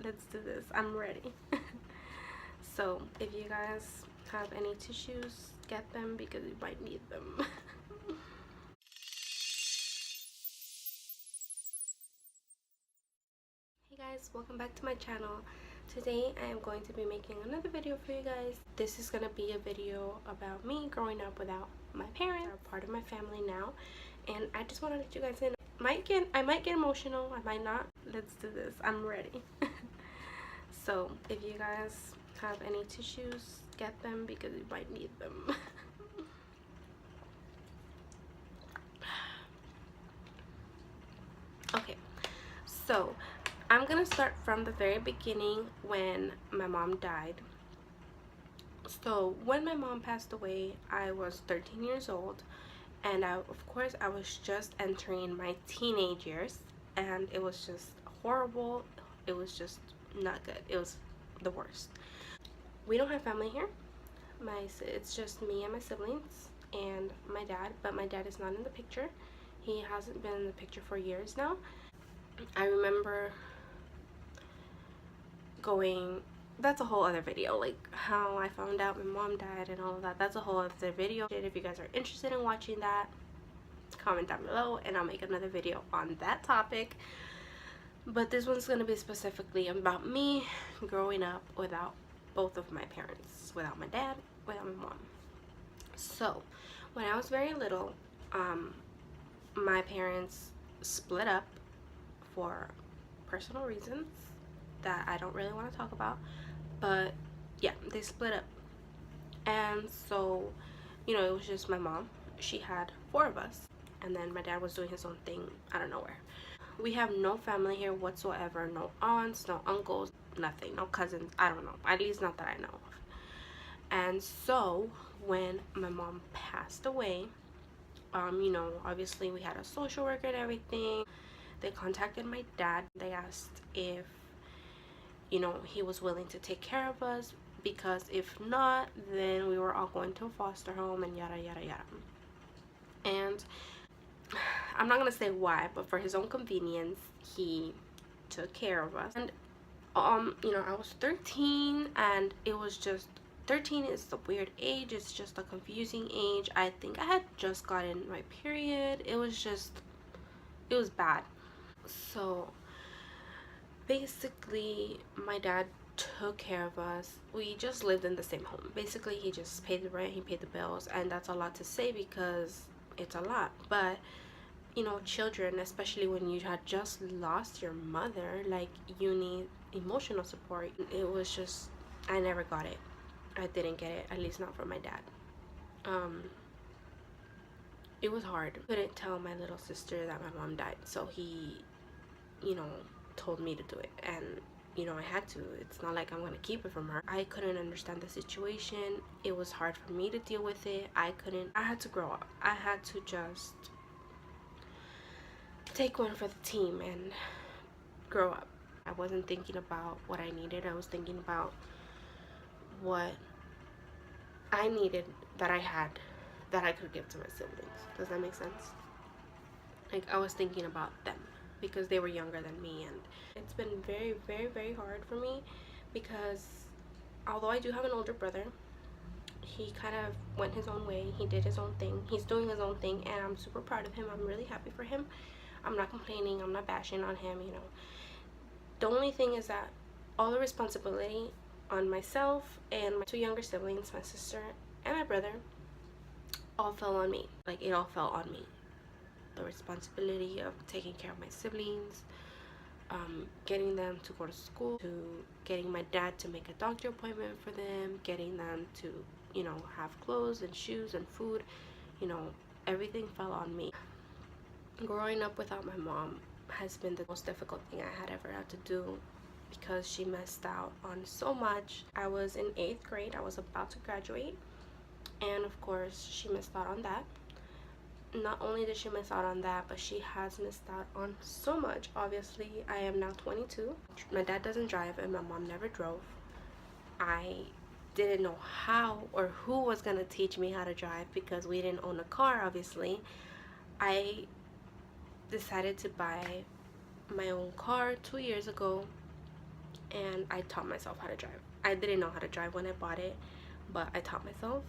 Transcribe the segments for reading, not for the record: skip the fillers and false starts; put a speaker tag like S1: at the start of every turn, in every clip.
S1: let's do this. I'm ready. So if you guys have any tissues, get them because you might need them. Hey guys, welcome back to my channel. Today I am going to be making another video for you guys. This is going to be a video about me growing up without my parents. They're part of my family now, and I just want to let you guys in. I might get emotional, I might not. Let's do this. I'm ready. So if you guys have any tissues, get them because you might need them. Okay, so I'm gonna start from the very beginning when my mom died. So when my mom passed away, I was 13 years old, and of course I was just entering my teenage years, and it was just horrible. It was just not good. It was the worst. We don't have family here. It's just me and my siblings and my dad, but my dad is not in the picture. He hasn't been in the picture for years now. I remember going, that's a whole other video, like how I found out my mom died and all of that. That's a whole other video. If you guys are interested in watching that, comment down below and I'll make another video on that topic. But this one's going to be specifically about me growing up without both of my parents, without my dad, without my mom. So when I was very little, my parents split up for personal reasons that I don't really want to talk about, but yeah, they split up. And so, you know, it was just my mom. She had 4 of us, and then my dad was doing his own thing out of nowhere. We have no family here whatsoever. No aunts, no uncles, nothing, no cousins. I don't know, at least not that I know of. And so when my mom passed away, you know, obviously we had a social worker and everything. They contacted my dad. They asked if, you know, he was willing to take care of us, because if not, then we were all going to a foster home and yada yada yada. And I'm not gonna say why, but for his own convenience, he took care of us. And you know, I was 13, and it was just, 13 is a weird age. It's just a confusing age. I think I had just gotten my period. It was bad. So basically my dad took care of us. We just lived in the same home. Basically he just paid the rent, he paid the bills, and that's a lot to say because it's a lot. But you know, children, especially when you had just lost your mother, like, you need emotional support. It was just, I never got it. I didn't get it, at least not from my dad. It was hard. I couldn't tell my little sister that my mom died, so he, you know, told me to do it, and you know, I had to. It's not like I'm gonna keep it from her. I couldn't understand the situation. It was hard for me to deal with it. I had to grow up. I had to just take one for the team and grow up. I wasn't thinking about what I needed. I was thinking about what I needed that I had, that I could give to my siblings. Does that make sense? Like, I was thinking about them because they were younger than me, and it's been very, very, very hard for me because although I do have an older brother, he kind of went his own way. He did his own thing. He's doing his own thing, and I'm super proud of him. I'm really happy for him. I'm not complaining. I'm not bashing on him, you know. The only thing is that all the responsibility on myself and my 2 younger siblings, my sister and my brother, all fell on me. Like, it all fell on me. The responsibility of taking care of my siblings, getting them to go to school, to getting my dad to make a doctor appointment for them, getting them to, you know, have clothes and shoes and food. You know, everything fell on me. Growing up without my mom has been the most difficult thing I had ever had to do because she missed out on so much. I was in 8th grade. I was about to graduate, and of course she missed out on that. Not only did she miss out on that, but she has missed out on so much. Obviously, I am now 22. My dad doesn't drive and my mom never drove. I didn't know how or who was gonna teach me how to drive because we didn't own a car, obviously. I decided to buy my own car 2 years ago, and I taught myself how to drive. I didn't know how to drive when I bought it, but I taught myself.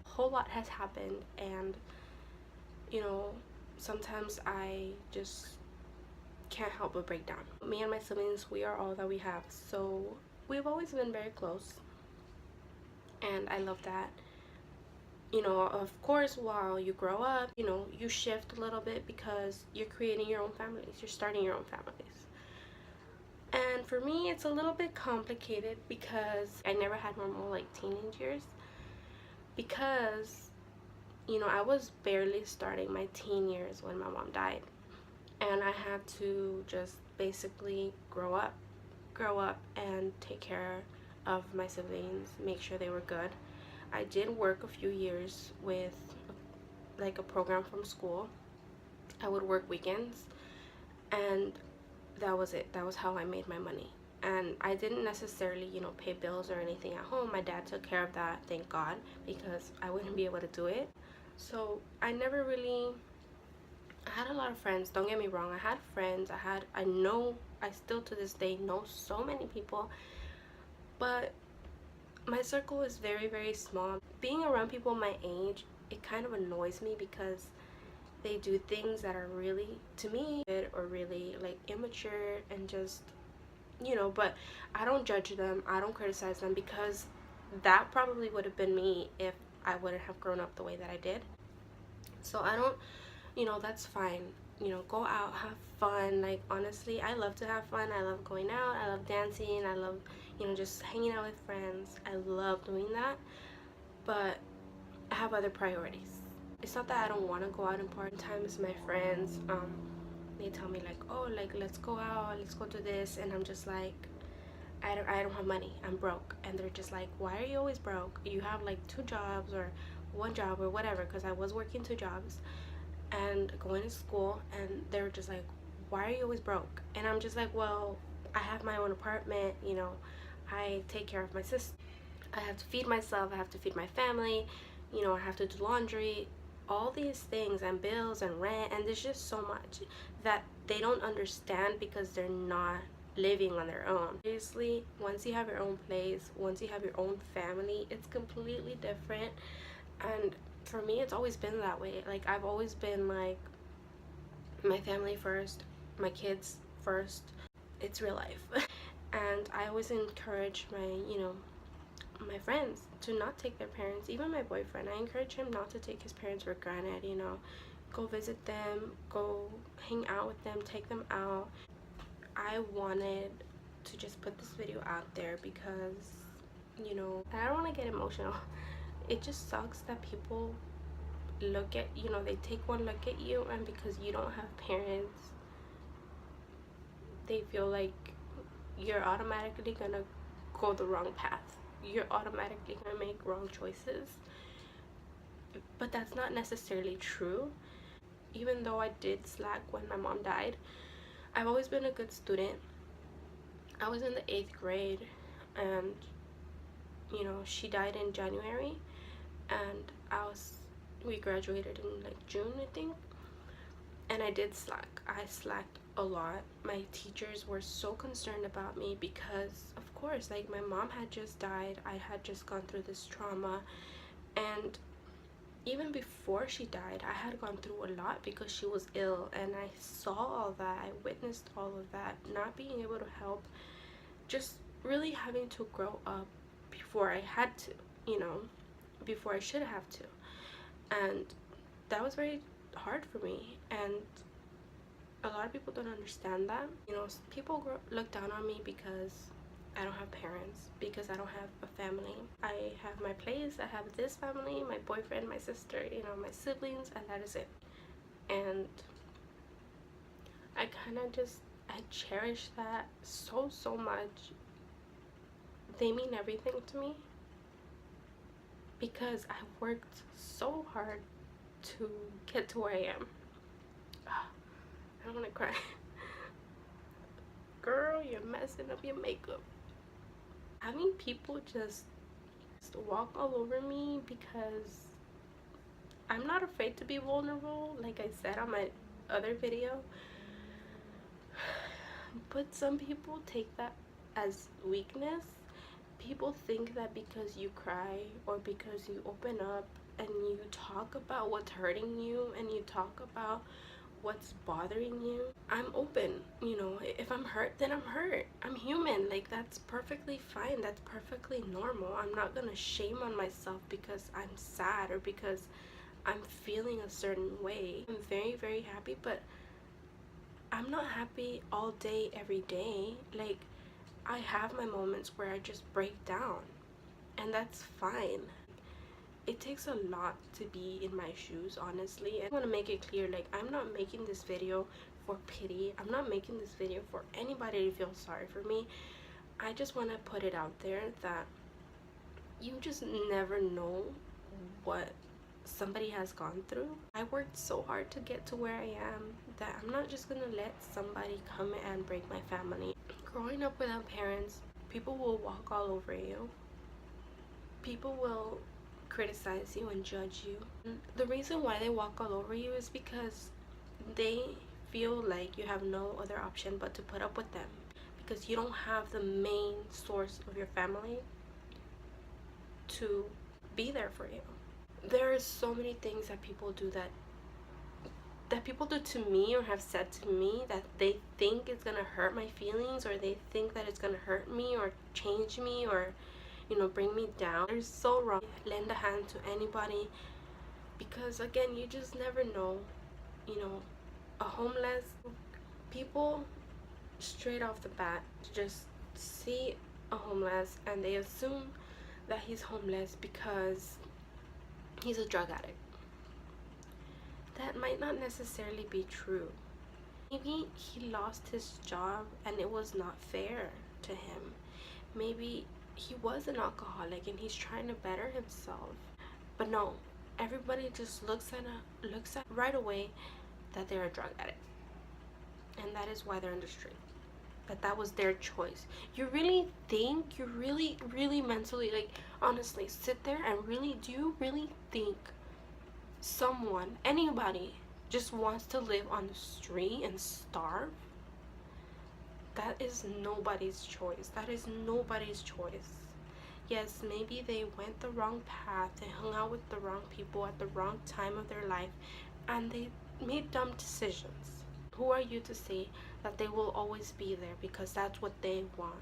S1: A whole lot has happened, and you know, sometimes I just can't help but break down. Me and my siblings, we are all that we have, so we've always been very close, and I love that. You know, of course, while you grow up, you know, you shift a little bit because you're creating your own families, you're starting your own families. And for me, it's a little bit complicated because I never had normal like teenage years, because you know, I was barely starting my teen years when my mom died, and I had to just basically grow up and take care of my siblings, make sure they were good. I did work a few years with like a program from school. I would work weekends, and that was it. That was how I made my money. And I didn't necessarily, you know, pay bills or anything at home. My dad took care of that, thank God, because I wouldn't be able to do it. So I never really, I had a lot of friends, don't get me wrong. I had friends, I know, I still to this day know so many people, but my circle is very, very small. Being around people my age, it kind of annoys me because they do things that are really, to me, or really like immature and just, you know, but I don't judge them, I don't criticize them, because that probably would have been me if I wouldn't have grown up the way that I did. So I don't, you know, that's fine. You know, go out, have fun. Like, honestly, I love to have fun. I love going out, I love dancing, I love, you know, just hanging out with friends. I love doing that, but I have other priorities. It's not that I don't want to go out and party. Sometimes my friends, they tell me like, oh, like, let's go out, let's go do this, and I'm just like, I don't have money, I'm broke. And they're just like, why are you always broke? You have like 2 jobs or 1 job or whatever, because I was working 2 jobs and going to school, and they were just like, why are you always broke? And I'm just like, well, I have my own apartment, you know, I take care of my sister, I have to feed myself, I have to feed my family, you know, I have to do laundry, all these things, and bills and rent, and there's just so much that they don't understand because they're not living on their own. Obviously, once you have your own place, once you have your own family, it's completely different. And for me, it's always been that way. Like, I've always been like, my family first, my kids first. It's real life. And I always encourage my, you know, my friends to not take their parents, even my boyfriend, I encourage him not to take his parents for granted. You know, go visit them, go hang out with them, take them out. I wanted to just put this video out there because, you know, I don't want to get emotional. It just sucks that people look at, you know, they take one look at you, and because you don't have parents, they feel like you're automatically gonna go the wrong path, you're automatically gonna make wrong choices. But that's not necessarily true. Even though I did slack when my mom died, I've always been a good student. I was in the 8th grade, and you know, she died in January, and we graduated in like June, I think. And I did slack. I slacked a lot. My teachers were so concerned about me because, of course, like, my mom had just died, I had just gone through this trauma, and even before she died, I had gone through a lot because she was ill, and I saw all that, I witnessed all of that, not being able to help, just really having to grow up before I had to, you know, before I should have to. And that was very hard for me, and a lot of people don't understand that. You know, people look down on me because I don't have parents, because I don't have a family. I have my place, I have this family, my boyfriend, my sister, you know, my siblings, and that is it. And I kind of just, I cherish that so, so much. They mean everything to me because I worked so hard to get to where I am. I don't want to cry. Girl, you're messing up your makeup. Having people just walk all over me because I'm not afraid to be vulnerable, like I said on my other video. But some people take that as weakness. People think that because you cry or because you open up and you talk about what's hurting you and you talk about what's bothering you. I'm open, you know. If I'm hurt, then I'm hurt. I'm human. Like, that's perfectly fine. That's perfectly normal. I'm not gonna shame on myself because I'm sad or because I'm feeling a certain way. I'm very, very happy, but I'm not happy all day, every day. Like, I have my moments where I just break down, and that's fine. It takes a lot to be in my shoes, honestly. I want to make it clear, like, I'm not making this video for pity. I'm not making this video for anybody to feel sorry for me. I just want to put it out there that you just never know what somebody has gone through. I worked so hard to get to where I am that I'm not just gonna let somebody come and break my family. Growing up without parents, people will walk all over you. People will criticize you and judge you. And the reason why they walk all over you is because they feel like you have no other option but to put up with them, because you don't have the main source of your family to be there for you. There are so many things that people do that people do to me or have said to me that they think it's gonna hurt my feelings, or they think that it's gonna hurt me or change me or, you know, bring me down. They're so wrong. Lend a hand to anybody, because again, you just never know. You know, a homeless people straight off the bat just see a homeless and they assume that he's homeless because he's a drug addict. That might not necessarily be true. Maybe he lost his job and it was not fair to him. Maybe he was an alcoholic and he's trying to better himself. But no, everybody just looks at right away that they're a drug addict, and that is why they're in the street. That was their choice. You really think, you really mentally, like, honestly, sit there and do you really think someone, anybody, just wants to live on the street and starve? That is nobody's choice. That is nobody's choice. Yes, maybe they went the wrong path, they hung out with the wrong people at the wrong time of their life, and they made dumb decisions. Who are you to say that they will always be there because that's what they want?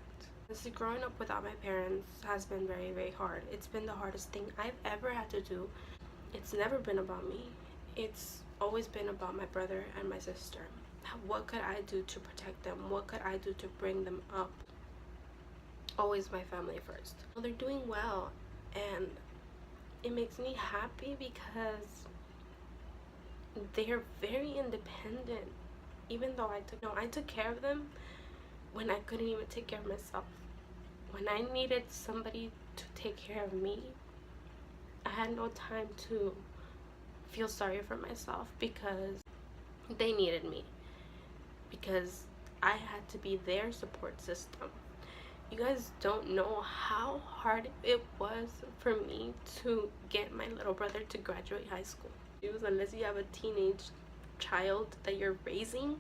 S1: Honestly, growing up without my parents has been very, very hard. It's been the hardest thing I've ever had to do. It's never been about me. It's always been about my brother and my sister. What could I do to protect them? What could I do to bring them up? Always my family first. They're doing well, and it makes me happy because they're very independent. Even though I took care of them when I couldn't even take care of myself. When I needed somebody to take care of me, I had no time to feel sorry for myself because they needed me. Because I had to be their support system. You guys don't know how hard it was for me to get my little brother to graduate high school. Unless you have a teenage child that you're raising,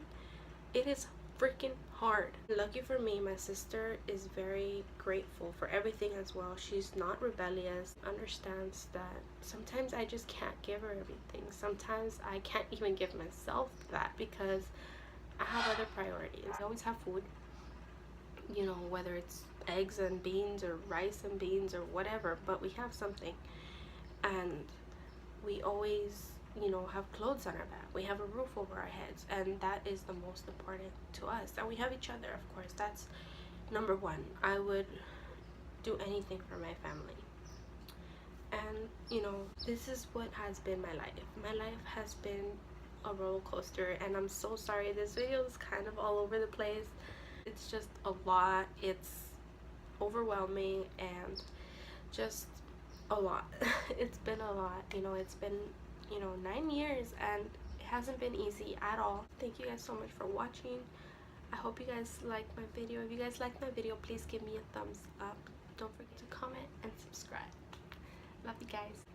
S1: it is freaking hard. Lucky for me, my sister is very grateful for everything as well. She's not rebellious, understands that sometimes I just can't give her everything. Sometimes I can't even give myself that because I have other priorities. I always have food, you know, whether it's eggs and beans or rice and beans or whatever, but we have something. And we always, you know, have clothes on our back. We have a roof over our heads, and that is the most important to us. And we have each other, of course. That's number one. I would do anything for my family. And, you know, this is what has been my life. My life has been a roller coaster, and I'm so sorry this video is kind of all over the place. It's just a lot. It's overwhelming and just a lot. It's been a lot, you know. It's been, you know, 9 years, and it hasn't been easy at all. Thank you guys so much for watching. I hope you guys like my video. If you guys like my video, please give me a thumbs up. Don't forget to comment and subscribe. Love you guys.